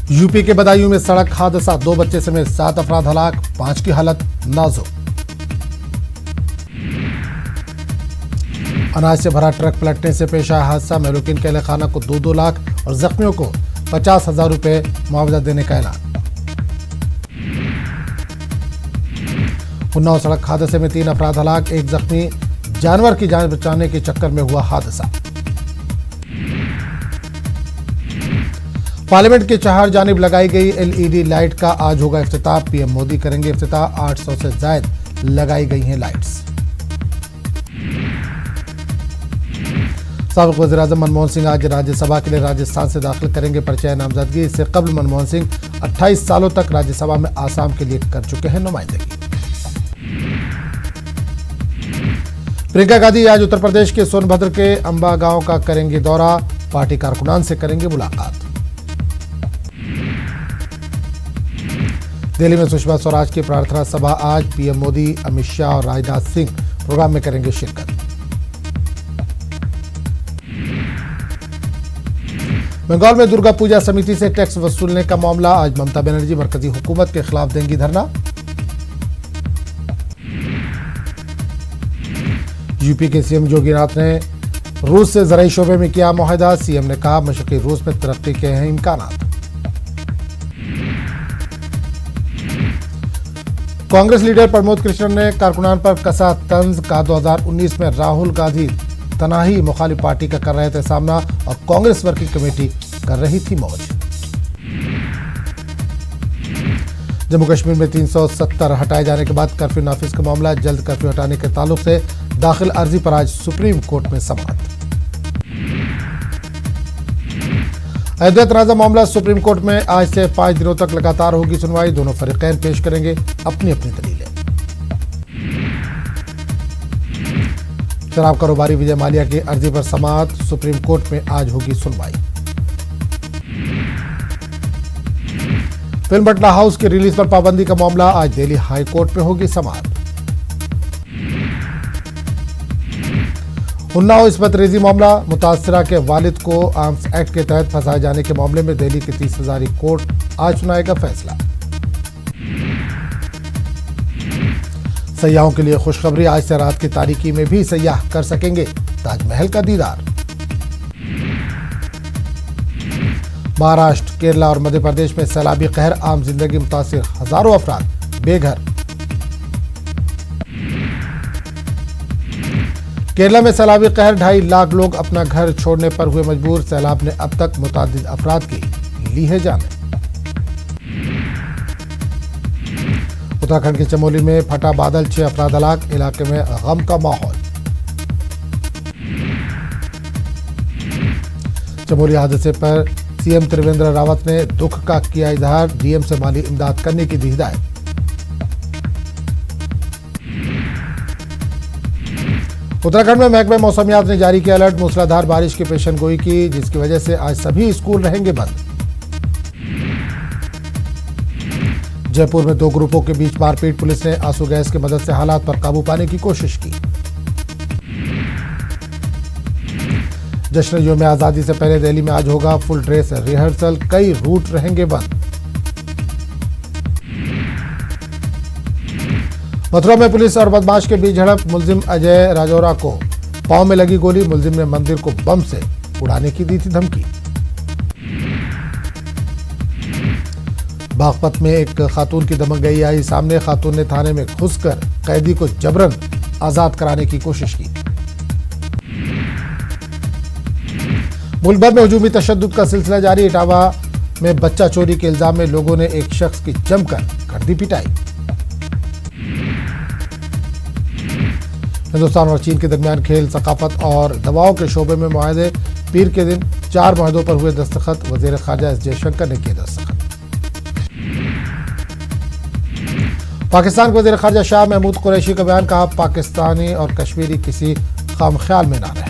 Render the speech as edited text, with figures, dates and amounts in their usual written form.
UP के बदायूं में सड़क हादसा, 2 बच्चे समेत 7 अफराद हलाक, 5 की हालत नाजुक। अनाज से भरा ट्रक पलटने से पेश आया हादसा, मेहलुकीन के खाना को 2-2 लाख और जख्मियों को 50,000 रुपए मुआवजा देने का ऐलान। उन्नाव सड़क हादसे में 3 अफराद हलाक, 1 जख्मी, जानवर की जान बचाने के चक्कर में हुआ हादसा। पार्लियामेंट के चार जानिब लगाई गई एलईडी लाइट का आज होगा इफ्तिताह, पीएम मोदी करेंगे इफ्तिताह। 800 से जायद लगाई गई हैं लाइट्स। साबिक वज़ीर-ए-आज़म मनमोहन सिंह आज राज्यसभा के लिए राजस्थान से दाखिल करेंगे पर्चा नामजदगी। इससे कबल मनमोहन सिंह 28 सालों तक राज्यसभा में आसाम के लिए कर चुके हैं नुमाइंदगी। प्रियंका गांधी आज उत्तर प्रदेश के सोनभद्र के अंबा गांव का करेंगे दौरा, पार्टी कारकुनान से करेंगे मुलाकात। दिल्ली में सुषमा स्वराज की प्रार्थना सभा आज, पीएम मोदी, अमित शाह और राजनाथ सिंह प्रोग्राम में करेंगे शिरकत। बंगाल में दुर्गा पूजा समिति से टैक्स वसूलने का मामला, आज ममता बनर्जी मरकजी हुकूमत के खिलाफ देंगी धरना। यूपी के सीएम योगीनाथ ने रूस से ज़राई शोबे में किया मुआहदा, सीएम ने कहा मशरक़ी रूस में तरक्की के हैं इम्कानात। कांग्रेस लीडर प्रमोद कृष्णन ने कारकुनान पर कसा तंज, कहा 2019 में राहुल गांधी तनाही मुखालिफ पार्टी का कर रहे थे सामना और कांग्रेस वर्किंग कमेटी कर रही थी मौज। जम्मू कश्मीर में 370 हटाए जाने के बाद कर्फ्यू नाफिज का मामला, जल्द कर्फ्यू हटाने के ताल्लुक से दाखिल अर्जी पर आज सुप्रीम कोर्ट में समाअत। अयोध्या तनाज़ा मामला, सुप्रीम कोर्ट में आज से 5 दिनों तक लगातार होगी सुनवाई, दोनों फरीकैन पेश करेंगे अपनी अपनी दलीलें। शराब कारोबारी विजय माल्या की अर्जी पर समाअत, सुप्रीम कोर्ट में आज होगी सुनवाई। फिल्म बटला हाउस की रिलीज पर पाबंदी का मामला, आज दिल्ली हाई कोर्ट में होगी समाअत। उन्नाव इस्मत रेजी मामला, मुतासिरा के वालिद को आर्म्स एक्ट के तहत फंसाए जाने के मामले में दिल्ली की 30 हजारी कोर्ट आज सुनाएगा फैसला। सयाहों के लिए खुशखबरी, आज से रात की तारीकी में भी सयाह कर सकेंगे ताजमहल का दीदार। महाराष्ट्र, केरला और मध्य प्रदेश में सैलाबी कहर, आम जिंदगी मुतासिर, हजारों अफराद बेघर। केरला में सैलाबी कहर, 2.5 लाख लोग अपना घर छोड़ने पर हुए मजबूर, सैलाब ने अब तक मुतादिद अफराद की ली है जानें। उत्तराखंड के चमोली में फटा बादल, 6 अफराद हलाक, इलाके में गम का माहौल। चमोली हादसे पर सीएम त्रिवेंद्र रावत ने दुख का किया इजहार, डीएम से माली इमदाद करने की दी हिदायत। उत्तराखंड में महकमे मौसमियात ने जारी किया अलर्ट, मूसलाधार बारिश की पेशेनगोई की, जिसकी वजह से आज सभी स्कूल रहेंगे बंद। जयपुर में 2 ग्रुपों के बीच मारपीट, पुलिस ने आंसू गैस की मदद से हालात पर काबू पाने की कोशिश की। जश्न यौम आजादी से पहले दिल्ली में आज होगा फुल ड्रेस रिहर्सल, कई रूट रहेंगे बंद। मथुरा में पुलिस और बदमाश के बीच झड़प, मुलजिम अजय राजौरा को पांव में लगी गोली, मुलजिम ने मंदिर को बम से उड़ाने की दी थी धमकी। बागपत में एक खातून की दबंगई आई सामने, खातून ने थाने में घुसकर कैदी को जबरन आजाद कराने की कोशिश की। मुल्क भर में हुजूमी तशद्दुद का सिलसिला जारी, इटावा में बच्चा चोरी के इल्जाम में लोगों ने एक शख्स की जमकर कर दी पिटाई। हिंदुस्तान और चीन के दरमियान खेल, सकाफत और दवाओं के शोबे में मुआहदे, पीर के दिन 4 मुआहदों पर हुए दस्तखत, वजीर खारजा एस जयशंकर ने किए दस्तखत। पाकिस्तान के वजीर खारजा शाह महमूद कुरैशी का बयान, कहा पाकिस्तानी और कश्मीरी किसी खामख्याल में ना रहे।